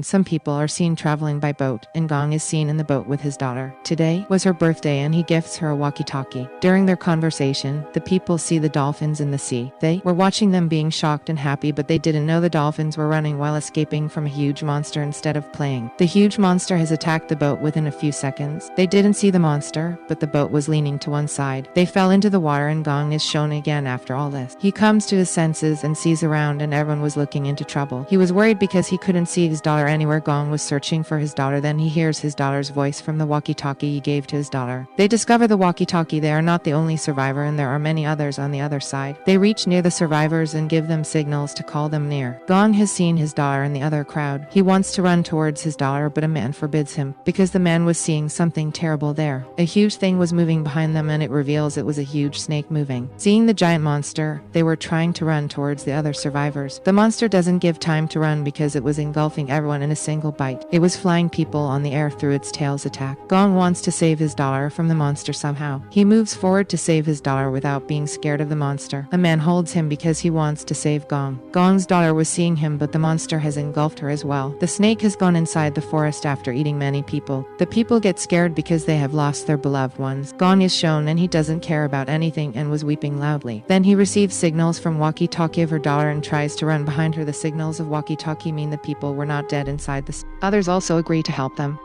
Some people are seen traveling by boat, and Gong is seen in the boat with his daughter. Today was her birthday and he gifts her a walkie-talkie. During their conversation, the people see the dolphins in the sea. They were watching them being shocked and happy, but they didn't know the dolphins were running while escaping from a huge monster instead of playing. The huge monster has attacked the boat within a few seconds. They didn't see the monster, but the boat was leaning to one side. They fell into the water and Gong is shown again after all this. He comes to his senses and sees around, and everyone was looking into trouble. He was worried because he couldn't see his daughter anywhere. Gong was searching for his daughter, then he hears his daughter's voice from the walkie-talkie he gave to his daughter. They discover the walkie-talkie. They are not the only survivor and there are many others on the other side. They reach near the survivors and give them signals to call them near. Gong has seen his daughter in the other crowd. He wants to run towards his daughter, but a man forbids him because the man was seeing something terrible there. A huge thing was moving behind them and it reveals it was a huge snake moving. Seeing the giant monster, they were trying to run towards the other survivors. The monster doesn't give time to run because it was engulfing everyone in a single bite. It was flying people on the air through its tail's attack. Gong wants to save his daughter from the monster somehow. He moves forward to save his daughter without being scared of the monster. A man holds him because he wants to save Gong. Gong's daughter was seeing him, but the monster has engulfed her as well. The snake has gone inside the forest after eating many people. The people get scared because they have lost their beloved ones. Gong is shown and he doesn't care about anything and was weeping loudly. Then he receives signals from walkie-talkie of her daughter and tries to run behind her. The signals of walkie-talkie mean the people were not dead inside the others also agree to help them.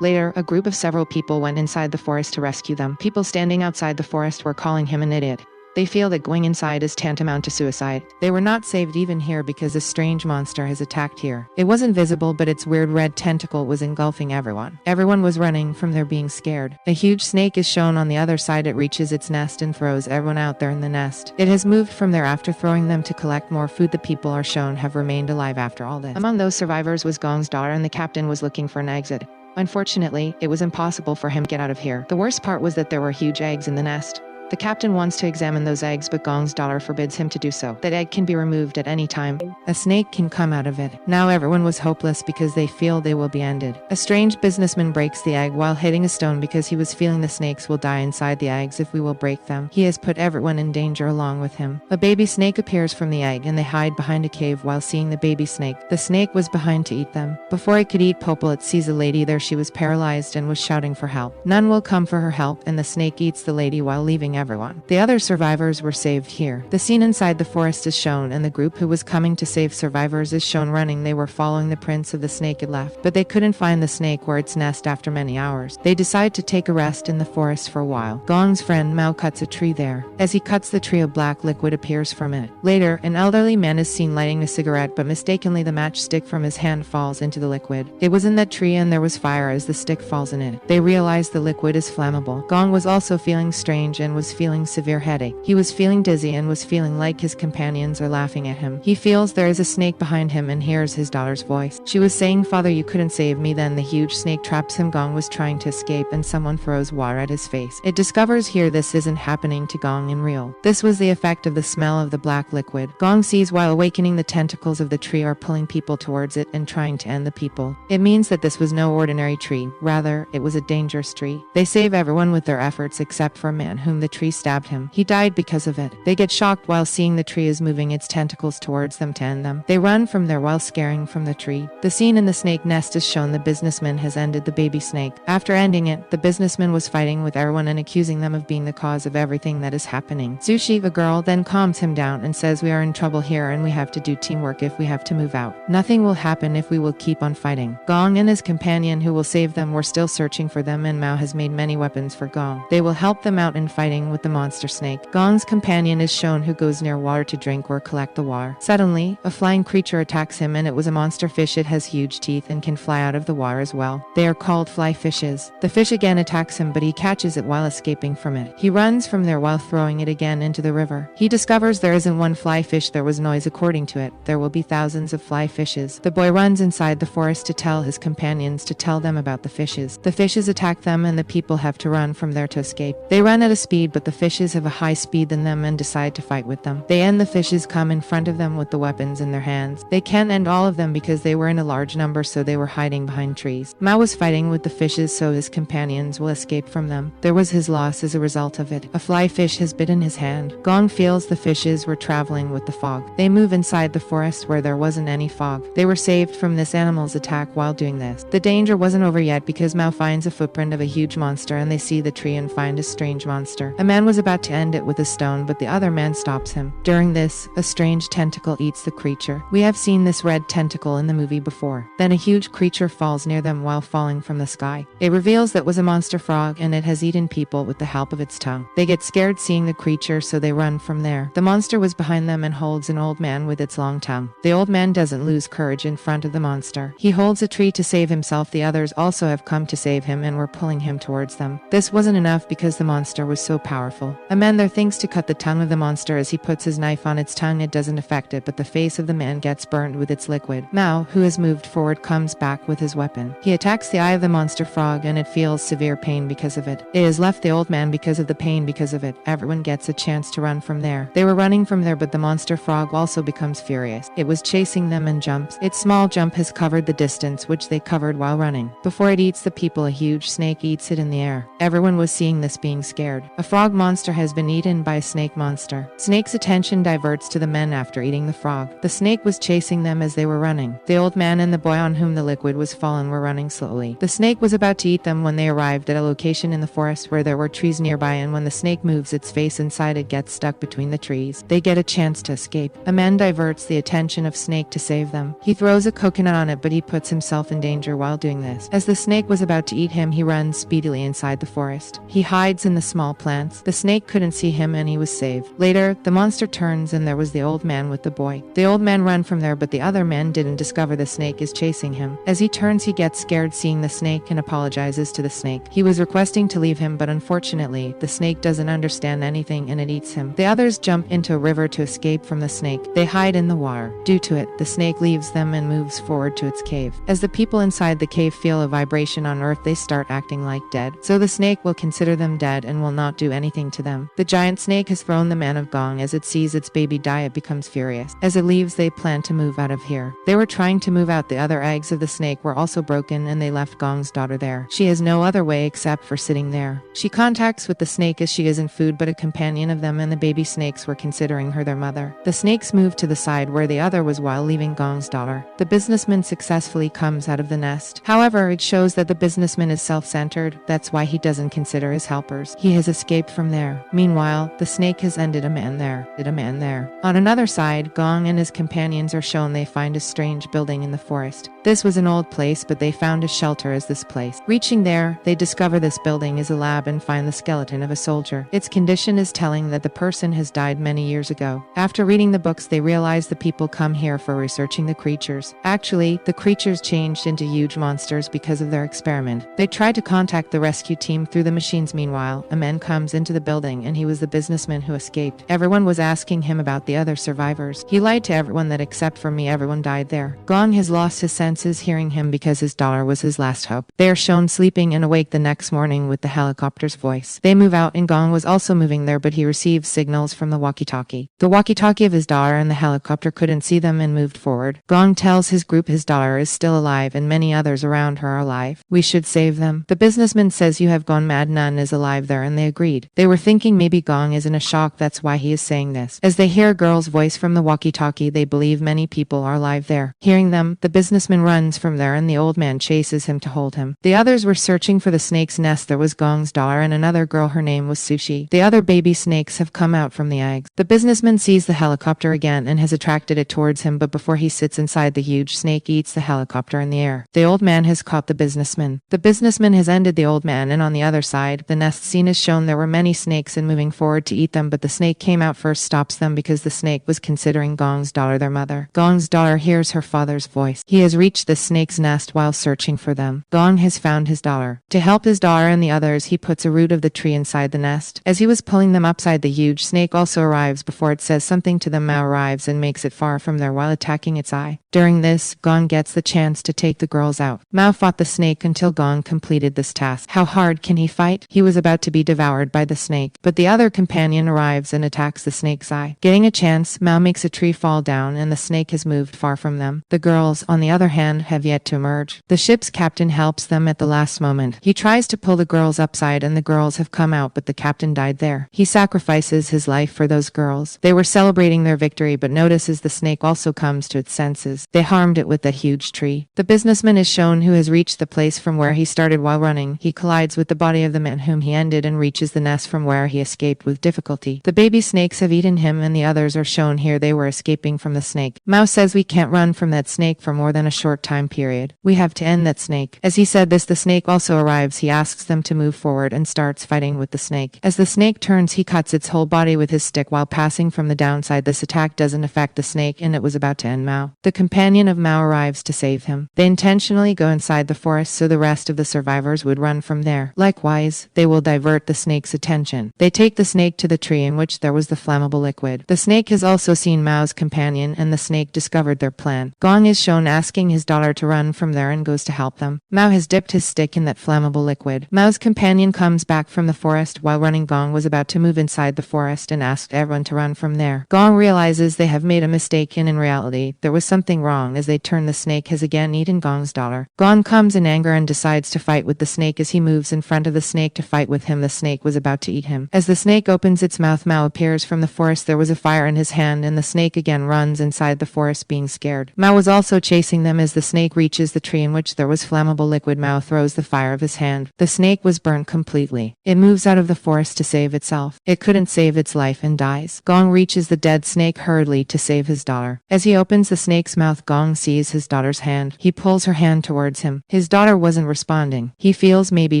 Later, a group of several people went inside the forest to rescue them. People standing outside the forest were calling him an idiot. They feel that going inside is tantamount to suicide. They were not saved even here because a strange monster has attacked here. It wasn't visible, but its weird red tentacle was engulfing everyone. Everyone was running from their being scared. A huge snake is shown on the other side. It reaches its nest and throws everyone out there in the nest. It has moved from there after throwing them to collect more food. The people are shown have remained alive after all this. Among those survivors was Gong's daughter, and the captain was looking for an exit. Unfortunately, it was impossible for him to get out of here. The worst part was that there were huge eggs in the nest. The captain wants to examine those eggs, but Gong's daughter forbids him to do so. That egg can be removed at any time. A snake can come out of it. Now everyone was hopeless because they feel they will be ended. A strange businessman breaks the egg while hitting a stone because he was feeling the snakes will die inside the eggs if we will break them. He has put everyone in danger along with him. A baby snake appears from the egg and they hide behind a cave while seeing the baby snake. The snake was behind to eat them. Before it could eat Popel, it sees a lady there. She was paralyzed and was shouting for help. None will come for her help, and the snake eats the lady while leaving everyone. The other survivors were saved here. The scene inside the forest is shown, and the group who was coming to save survivors is shown running. They were following the prints of the snake had left, but they couldn't find the snake or its nest after many hours. They decide to take a rest in the forest for a while. Gong's friend Mao cuts a tree there. As he cuts the tree, a black liquid appears from it. Later, an elderly man is seen lighting a cigarette, but mistakenly the matchstick from his hand falls into the liquid. It was in that tree and there was fire as the stick falls in it. They realize the liquid is flammable. Gong was also feeling strange and was feeling severe headache. He was feeling dizzy and was feeling like his companions are laughing at him. He feels there is a snake behind him and hears his daughter's voice. She was saying, "Father, you couldn't save me." Then the huge snake traps him. Gong was trying to escape and someone throws water at his face. It discovers here this isn't happening to Gong in real. This was the effect of the smell of the black liquid. Gong sees while awakening the tentacles of the tree are pulling people towards it and trying to end the people. It means that this was no ordinary tree. Rather, it was a dangerous tree. They save everyone with their efforts except for a man whom the tree stabbed him. He died because of it. They get shocked while seeing the tree is moving its tentacles towards them to end them. They run from there while scaring from the tree. The scene in the snake nest is shown. The businessman has ended the baby snake. After ending it, the businessman was fighting with everyone and accusing them of being the cause of everything that is happening. Zushi, a girl, then calms him down and says, "We are in trouble here and we have to do teamwork if we have to move out. Nothing will happen if we will keep on fighting." Gong and his companion who will save them were still searching for them, and Mao has made many weapons for Gong. They will help them out in fighting with the monster snake. Gong's companion is shown who goes near water to drink or collect the water. Suddenly, a flying creature attacks him, and it was a monster fish. It has huge teeth and can fly out of the water as well. They are called fly fishes. The fish again attacks him, but he catches it while escaping from it. He runs from there while throwing it again into the river. He discovers there isn't one fly fish. There was noise. According to it, there will be thousands of fly fishes. The boy runs inside the forest to tell his companions to tell them about the fishes. The fishes attack them and the people have to run from there to escape. They run at a speed, but the fishes have a high speed than them and decide to fight with them. The fishes come in front of them with the weapons in their hands. They can't end all of them because they were in a large number, so they were hiding behind trees. Mao was fighting with the fishes so his companions will escape from them. There was his loss as a result of it. A fly fish has bitten his hand. Gong feels the fishes were traveling with the fog. They move inside the forest where there wasn't any fog. They were saved from this animal's attack while doing this. The danger wasn't over yet because Mao finds a footprint of a huge monster and they see the tree and find a strange monster. A man was about to end it with a stone, but the other man stops him. During this, a strange tentacle eats the creature. We have seen this red tentacle in the movie before. Then a huge creature falls near them while falling from the sky. It reveals that was a monster frog and it has eaten people with the help of its tongue. They get scared seeing the creature, so they run from there. The monster was behind them and holds an old man with its long tongue. The old man doesn't lose courage in front of the monster. He holds a tree to save himself. The others also have come to save him and were pulling him towards them. This wasn't enough because the monster was so powerful. A man there thinks to cut the tongue of the monster. As he puts his knife on its tongue, it doesn't affect it, but the face of the man gets burned with its liquid. Mao, who has moved forward, comes back with his weapon. He attacks the eye of the monster frog and it feels severe pain because of it. It has left the old man because of the pain. Because of it, everyone gets a chance to run from there. They were running from there, but the monster frog also becomes furious. It was chasing them and jumps. Its small jump has covered the distance which they covered while running. Before it eats the people, a huge snake eats it in the air. Everyone was seeing this, being scared. A frog monster has been eaten by a snake monster. Snake's attention diverts to the men after eating the frog. The snake was chasing them as they were running. The old man and the boy on whom the liquid was fallen were running slowly. The snake was about to eat them when they arrived at a location in the forest where there were trees nearby, and when the snake moves its face inside, it gets stuck between the trees. They get a chance to escape. A man diverts the attention of Snake to save them. He throws a coconut on it, but he puts himself in danger while doing this. As the snake was about to eat him, he runs speedily inside the forest. He hides in the small plants. The snake couldn't see him and he was saved. Later, the monster turns and there was the old man with the boy. The old man ran from there, but the other man didn't discover the snake is chasing him. As he turns, he gets scared seeing the snake and apologizes to the snake. He was requesting to leave him, but unfortunately, the snake doesn't understand anything and it eats him. The others jump into a river to escape from the snake. They hide in the water. Due to it, the snake leaves them and moves forward to its cave. As the people inside the cave feel a vibration on earth, they start acting like dead. So the snake will consider them dead and will not do anything to them. The giant snake has thrown the man of Gong. As it sees its baby die, it becomes furious. As it leaves, they plan to move out of here. They were trying to move out. The other eggs of the snake were also broken and they left Gong's daughter there. She has no other way except for sitting there. She contacts with the snake as she isn't food but a companion of them, and the baby snakes were considering her their mother. The snakes moved to the side where the other was while leaving Gong's daughter. The businessman successfully comes out of the nest. However, it shows that the businessman is self-centered. That's why he doesn't consider his helpers. He has escaped from there. Meanwhile, the snake has ended a man there. On another side, Gong and his companions are shown. They find a strange building in the forest. This was an old place, but they found a shelter as this place. Reaching there, they discover this building is a lab and find the skeleton of a soldier. Its condition is telling that the person has died many years ago. After reading the books, they realize the people come here for researching the creatures. Actually, the creatures changed into huge monsters because of their experiment. They tried to contact the rescue team through the machines. Meanwhile, a man comes into the building and he was the businessman who escaped. Everyone was asking him about the other survivors. He lied to everyone that except for me, everyone died there. Gong has lost his senses hearing him because his daughter was his last hope. They are shown sleeping and awake the next morning with the helicopter's voice. They move out and Gong was also moving there, but he received signals from the walkie-talkie. The walkie-talkie of his daughter and the helicopter couldn't see them and moved forward. Gong tells his group his daughter is still alive and many others around her are alive. We should save them. The businessman says you have gone mad, none is alive there, and they agreed. They were thinking maybe Gong is in a shock, that's why he is saying this. As they hear a girl's voice from the walkie-talkie, they believe many people are alive there. Hearing them, the businessman runs from there and the old man chases him to hold him. The others were searching for the snake's nest. There was Gong's daughter and another girl, her name was Sushi. The other baby snakes have come out from the eggs. The businessman sees the helicopter again and has attracted it towards him, but before he sits inside, the huge snake eats the helicopter in the air. The old man has caught the businessman. The businessman has ended the old man, and on the other side, the nest scene is shown. There were many snakes and moving forward to eat them, but the snake came out first, stops them because the snake was considering Gong's daughter their mother. Gong's daughter hears her father's voice. He has reached the snake's nest while searching for them. Gong has found his daughter. To help his daughter and the others, he puts a root of the tree inside the nest. As he was pulling them upside, the huge snake also arrives. Before it says something to them, Mao arrives and makes it far from there while attacking its eye. During this, Gong gets the chance to take the girls out. Mao fought the snake until Gong completed this task. How hard can he fight? He was about to be devoured by inside the snake, but the other companion arrives and attacks the snake's eye. Getting a chance, Mao makes a tree fall down and the snake has moved far from them. The girls, on the other hand, have yet to emerge. The ship's captain helps them at the last moment. He tries to pull the girls upside and the girls have come out, but the captain died there. He sacrifices his life for those girls. They were celebrating their victory but notices the snake also comes to its senses. They harmed it with that huge tree. The businessman is shown who has reached the place from where he started while running. He collides with the body of the man whom he ended and reaches the nest from where he escaped with difficulty. The baby snakes have eaten him and the others are shown here. They were escaping from the snake. Mao says we can't run from that snake for more than a short time period. We have to end that snake. As he said this, the snake also arrives. He asks them to move forward and starts fighting with the snake. As the snake turns, he cuts its whole body with his stick while passing from the downside. This attack doesn't affect the snake and it was about to end Mao. The companion of Mao arrives to save him. They intentionally go inside the forest so the rest of the survivors would run from there. Likewise, they will divert the snake's attention. They take the snake to the tree in which there was the flammable liquid. The snake has also seen Mao's companion and the snake discovered their plan. Gong is shown asking his daughter to run from there and goes to help them. Mao has dipped his stick in that flammable liquid. Mao's companion comes back from the forest while running. Gong was about to move inside the forest and asked everyone to run from there. Gong realizes they have made a mistake and in reality, there was something wrong as they turn. The snake has again eaten Gong's daughter. Gong comes in anger and decides to fight with the snake. As he moves in front of the snake to fight with him, the snake was about to eat him. As the snake opens its mouth, Mao appears from the forest. There was a fire in his hand and the snake again runs inside the forest being scared. Mao was also chasing them. As the snake reaches the tree in which there was flammable liquid, Mao throws the fire of his hand. The snake was burnt completely. It moves out of the forest to save itself. It couldn't save its life and dies. Gong reaches the dead snake hurriedly to save his daughter. As he opens the snake's mouth, Gong sees his daughter's hand. He pulls her hand towards him. His daughter wasn't responding. He feels maybe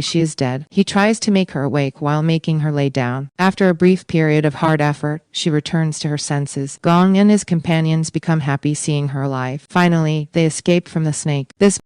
she is dead. He tries to make her awake while making her lay down. After a brief period of hard effort, she returns to her senses. Gong and his companions become happy seeing her alive. Finally, they escape from the snake. This